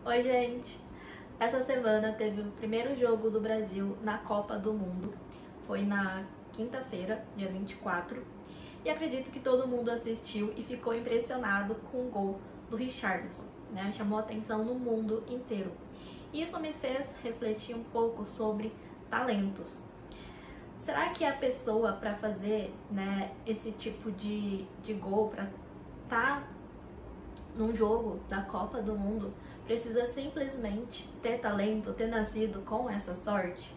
Oi, gente! Essa semana teve o primeiro jogo do Brasil na Copa do Mundo. Foi na quinta-feira, dia 24. E acredito que todo mundo assistiu e ficou impressionado com o gol do Richarlison, né? Chamou atenção no mundo inteiro. Isso me fez refletir um pouco sobre talentos. Será que a pessoa para fazer, né, esse tipo de gol, para estar num jogo da Copa do Mundo, precisa simplesmente ter talento, ter nascido com essa sorte?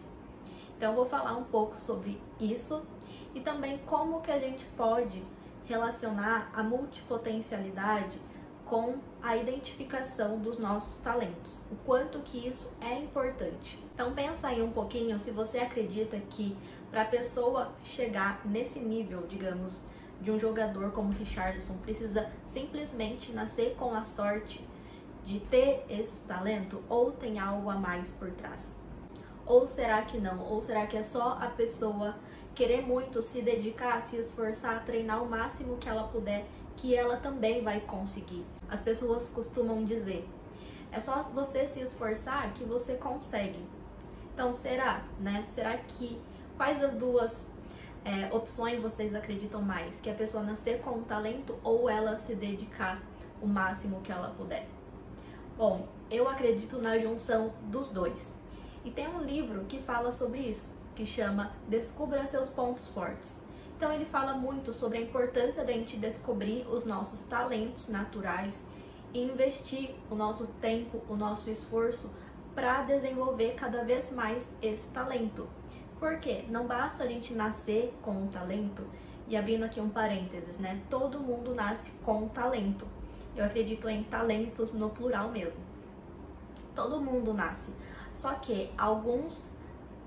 Então eu vou falar um pouco sobre isso e também como que a gente pode relacionar a multipotencialidade com a identificação dos nossos talentos, o quanto que isso é importante. Então pensa aí um pouquinho se você acredita que para a pessoa chegar nesse nível, digamos, de um jogador como Richarlison, precisa simplesmente nascer com a sorte de ter esse talento, ou tem algo a mais por trás? Ou será que não? Ou será que é só a pessoa querer muito, se dedicar, se esforçar, treinar o máximo que ela puder, que ela também vai conseguir? As pessoas costumam dizer, é só você se esforçar que você consegue. Então será, né? Será que quais das duas opções vocês acreditam mais? Que a pessoa nascer com um talento ou ela se dedicar o máximo que ela puder? Bom, eu acredito na junção dos dois. E tem um livro que fala sobre isso, que chama Descubra Seus Pontos Fortes. Então ele fala muito sobre a importância da gente descobrir os nossos talentos naturais e investir o nosso tempo, o nosso esforço para desenvolver cada vez mais esse talento. Porque não basta a gente nascer com um talento, e abrindo aqui um parênteses, né? Todo mundo nasce com um talento. Eu acredito em talentos no plural mesmo. Todo mundo nasce. Só que alguns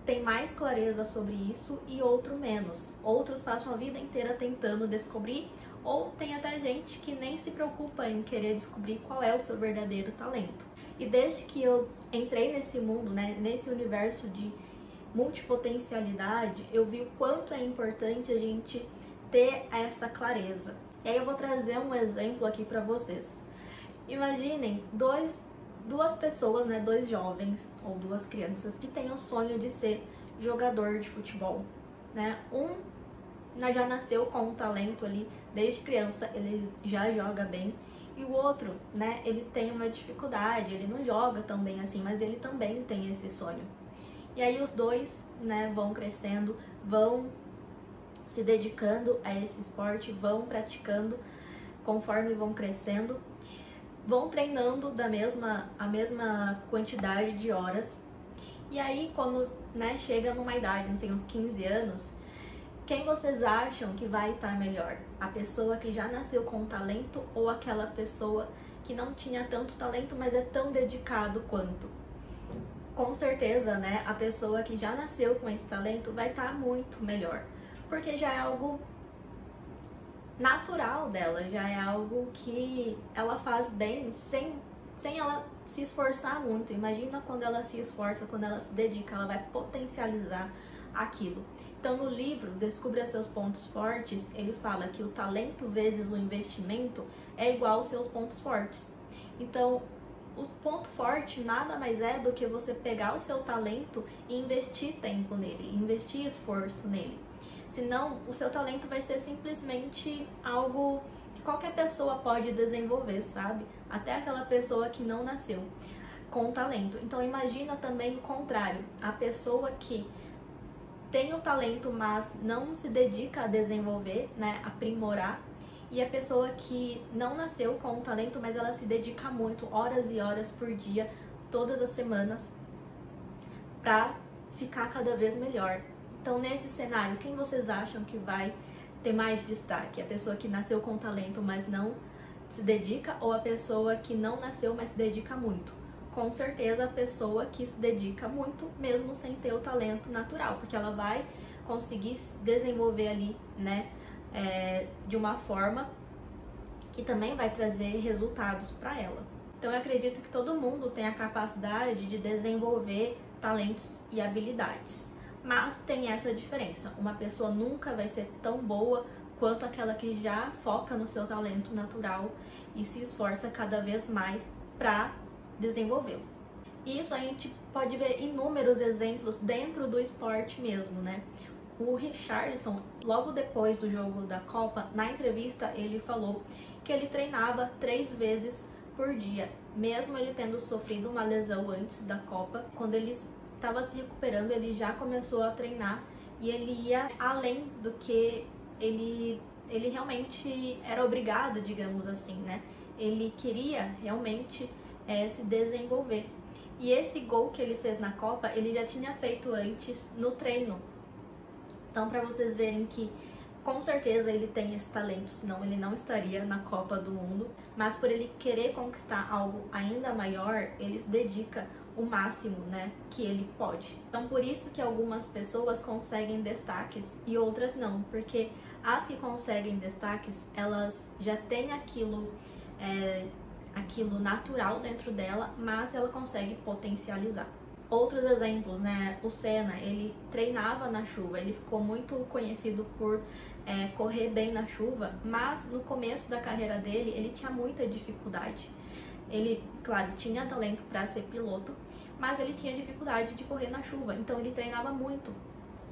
têm mais clareza sobre isso e outros menos. Outros passam a vida inteira tentando descobrir, ou tem até gente que nem se preocupa em querer descobrir qual é o seu verdadeiro talento. E desde que eu entrei nesse mundo, né, nesse universo de multipotencialidade, eu vi o quanto é importante a gente ter essa clareza. E aí eu vou trazer um exemplo aqui para vocês. Imaginem duas pessoas, né, dois jovens ou duas crianças que têm o sonho de ser jogador de futebol, né? Um já nasceu com um talento ali, desde criança ele já joga bem, e o outro, né, ele tem uma dificuldade, ele não joga tão bem assim, mas ele também tem esse sonho. E aí os dois, né, vão crescendo, vão se dedicando a esse esporte, vão praticando conforme vão crescendo, vão treinando a mesma quantidade de horas. E aí quando, né, chega numa idade, não sei, uns 15 anos, quem vocês acham que vai estar melhor? A pessoa que já nasceu com talento ou aquela pessoa que não tinha tanto talento, mas é tão dedicado quanto? Com certeza, né, a pessoa que já nasceu com esse talento vai estar muito melhor, porque já é algo natural dela, já é algo que ela faz bem sem ela se esforçar muito. Imagina quando ela se esforça, quando ela se dedica, ela vai potencializar aquilo. Então no livro Descubra Seus Pontos Fortes, ele fala que o talento vezes o investimento é igual aos seus pontos fortes. Então o ponto forte nada mais é do que você pegar o seu talento e investir tempo nele, investir esforço nele. Senão, o seu talento vai ser simplesmente algo que qualquer pessoa pode desenvolver, sabe? Até aquela pessoa que não nasceu com talento. Então imagina também o contrário, a pessoa que tem o talento, mas não se dedica a desenvolver, né, aprimorar, e a pessoa que não nasceu com o talento, mas ela se dedica muito, horas e horas por dia, todas as semanas, para ficar cada vez melhor. Então, nesse cenário, quem vocês acham que vai ter mais destaque? A pessoa que nasceu com talento, mas não se dedica, ou a pessoa que não nasceu, mas se dedica muito? Com certeza a pessoa que se dedica muito, mesmo sem ter o talento natural, porque ela vai conseguir se desenvolver ali, né, de uma forma que também vai trazer resultados para ela. Então eu acredito que todo mundo tem a capacidade de desenvolver talentos e habilidades, mas tem essa diferença. Uma pessoa nunca vai ser tão boa quanto aquela que já foca no seu talento natural e se esforça cada vez mais para desenvolvê-lo. E isso a gente pode ver inúmeros exemplos dentro do esporte mesmo, né? O Richarlison, logo depois do jogo da Copa, na entrevista ele falou que ele treinava 3 vezes por dia, mesmo ele tendo sofrido uma lesão antes da Copa. Quando ele estava se recuperando, ele já começou a treinar e ele ia além do que ele realmente era obrigado, digamos assim, né? Ele queria realmente se desenvolver. E esse gol que ele fez na Copa, ele já tinha feito antes no treino. Então, para vocês verem que com certeza ele tem esse talento, senão ele não estaria na Copa do Mundo. Mas por ele querer conquistar algo ainda maior, ele se dedica o máximo, né, que ele pode. Então, por isso que algumas pessoas conseguem destaques e outras não, porque as que conseguem destaques, elas já têm aquilo natural dentro dela, mas ela consegue potencializar. Outros exemplos, né? O Senna, ele treinava na chuva, ele ficou muito conhecido por correr bem na chuva, mas no começo da carreira dele, ele tinha muita dificuldade. Ele, claro, tinha talento para ser piloto, mas ele tinha dificuldade de correr na chuva, então ele treinava muito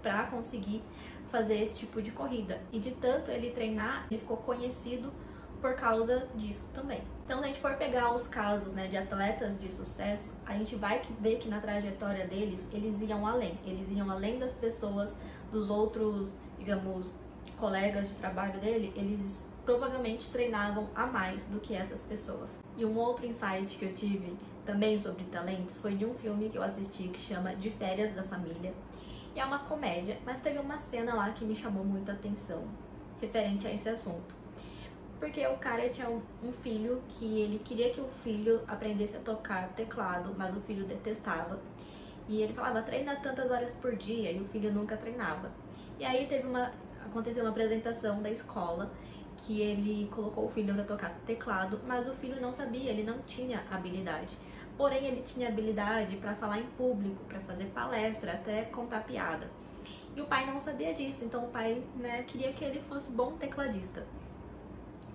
para conseguir fazer esse tipo de corrida. E de tanto ele treinar, ele ficou conhecido por causa disso também. Então, se a gente for pegar os casos, né, de atletas de sucesso, a gente vai ver que na trajetória deles, eles iam além das pessoas, dos outros, digamos, colegas de trabalho dele, eles provavelmente treinavam a mais do que essas pessoas. E um outro insight que eu tive também sobre talentos foi de um filme que eu assisti que chama De Férias da Família. E é uma comédia, mas teve uma cena lá que me chamou muita atenção referente a esse assunto. Porque o cara tinha um filho que ele queria que o filho aprendesse a tocar teclado, mas o filho detestava. E ele falava, treina tantas horas por dia, e o filho nunca treinava. E aí aconteceu uma apresentação da escola, que ele colocou o filho para tocar teclado, mas o filho não sabia, ele não tinha habilidade. Porém, ele tinha habilidade para falar em público, para fazer palestra, até contar piada. E o pai não sabia disso, então o pai, né, queria que ele fosse bom tecladista.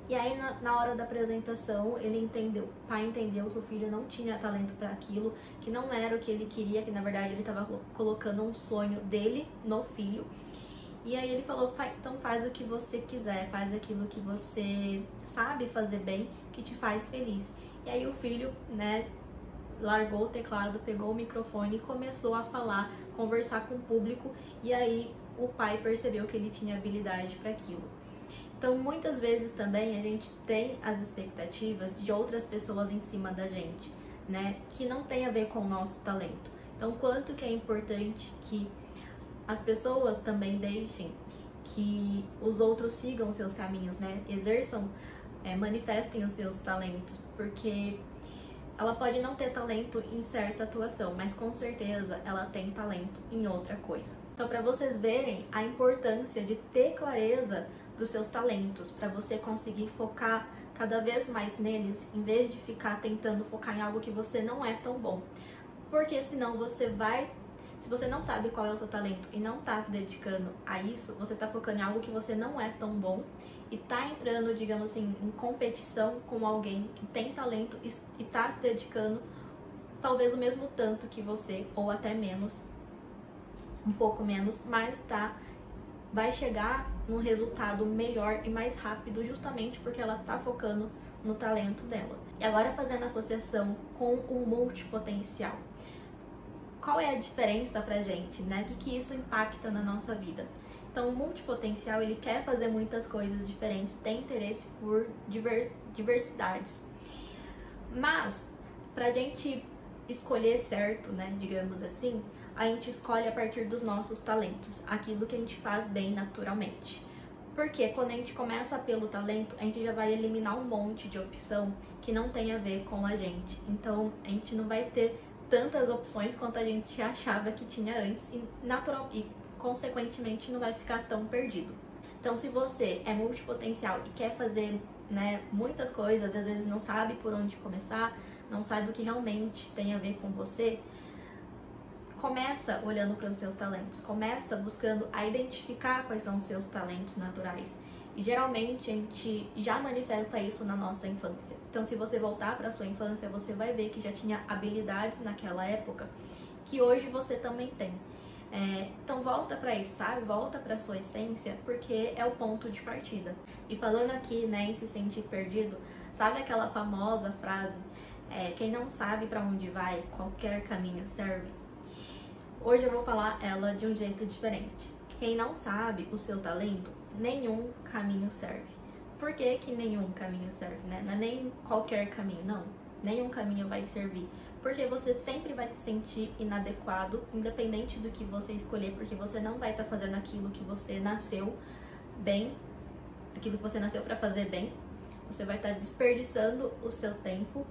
E aí, na hora da apresentação, o pai entendeu que o filho não tinha talento para aquilo, que não era o que ele queria, que na verdade ele estava colocando um sonho dele no filho. E aí ele falou, então faz o que você quiser, faz aquilo que você sabe fazer bem, que te faz feliz. E aí o filho, né, largou o teclado, pegou o microfone e começou a falar, conversar com o público, e aí o pai percebeu que ele tinha habilidade para aquilo. Então, muitas vezes também a gente tem as expectativas de outras pessoas em cima da gente, né, que não tem a ver com o nosso talento. Então, quanto que é importante que as pessoas também deixem que os outros sigam os seus caminhos, né, exerçam, manifestem os seus talentos, porque ela pode não ter talento em certa atuação, mas com certeza ela tem talento em outra coisa. Então, para vocês verem a importância de ter clareza dos seus talentos, para você conseguir focar cada vez mais neles, em vez de ficar tentando focar em algo que você não é tão bom. Porque senão se você não sabe qual é o seu talento e não tá se dedicando a isso, você tá focando em algo que você não é tão bom e tá entrando, digamos assim, em competição com alguém que tem talento e tá se dedicando talvez o mesmo tanto que você, ou até menos, um pouco menos, mas vai chegar num resultado melhor e mais rápido, justamente porque ela tá focando no talento dela. E agora, fazendo associação com o multipotencial. Qual é a diferença pra gente, né? O que isso impacta na nossa vida? Então, o multipotencial, ele quer fazer muitas coisas diferentes, tem interesse por diversidades. Mas, pra gente escolher certo, né, digamos assim, a gente escolhe a partir dos nossos talentos, aquilo que a gente faz bem naturalmente. Porque quando a gente começa pelo talento, a gente já vai eliminar um monte de opção que não tem a ver com a gente. Então, a gente não vai ter tantas opções quanto a gente achava que tinha antes e consequentemente não vai ficar tão perdido. Então, se você é multipotencial e quer fazer, né, muitas coisas, às vezes não sabe por onde começar, não sabe o que realmente tem a ver com você, começa olhando para os seus talentos, começa buscando a identificar quais são os seus talentos naturais E geralmente a gente já manifesta isso na nossa infância. Então, se você voltar para sua infância, você vai ver que já tinha habilidades naquela época que hoje você também tem. Então volta para isso, sabe? Volta para sua essência, porque é o ponto de partida. E falando aqui, né, em se sentir perdido, sabe aquela famosa frase, quem não sabe para onde vai, qualquer caminho serve? Hoje eu vou falar ela de um jeito diferente. Quem não sabe o seu talento, nenhum caminho serve. Por que que nenhum caminho serve, né? Não é nem qualquer caminho, não. Nenhum caminho vai servir. Porque você sempre vai se sentir inadequado, independente do que você escolher, porque você não vai estar fazendo aquilo que você nasceu bem, aquilo que você nasceu para fazer bem. Você vai estar desperdiçando o seu tempo,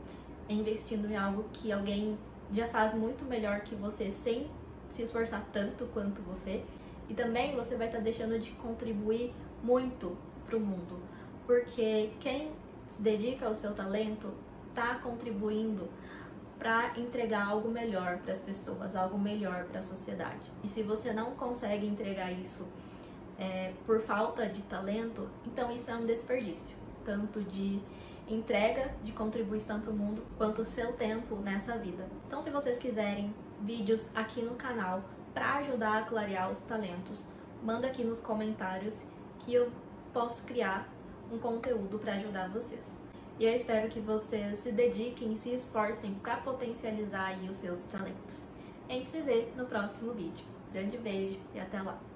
investindo em algo que alguém já faz muito melhor que você, sem se esforçar tanto quanto você. E também você vai estar deixando de contribuir muito para o mundo, porque quem se dedica ao seu talento está contribuindo para entregar algo melhor para as pessoas, algo melhor para a sociedade. E se você não consegue entregar isso por falta de talento, então isso é um desperdício, tanto de entrega, de contribuição para o mundo, quanto o seu tempo nessa vida. Então, se vocês quiserem vídeos aqui no canal para ajudar a clarear os talentos, manda aqui nos comentários que eu posso criar um conteúdo para ajudar vocês. E eu espero que vocês se dediquem e se esforcem para potencializar aí os seus talentos. A gente se vê no próximo vídeo. Grande beijo e até lá!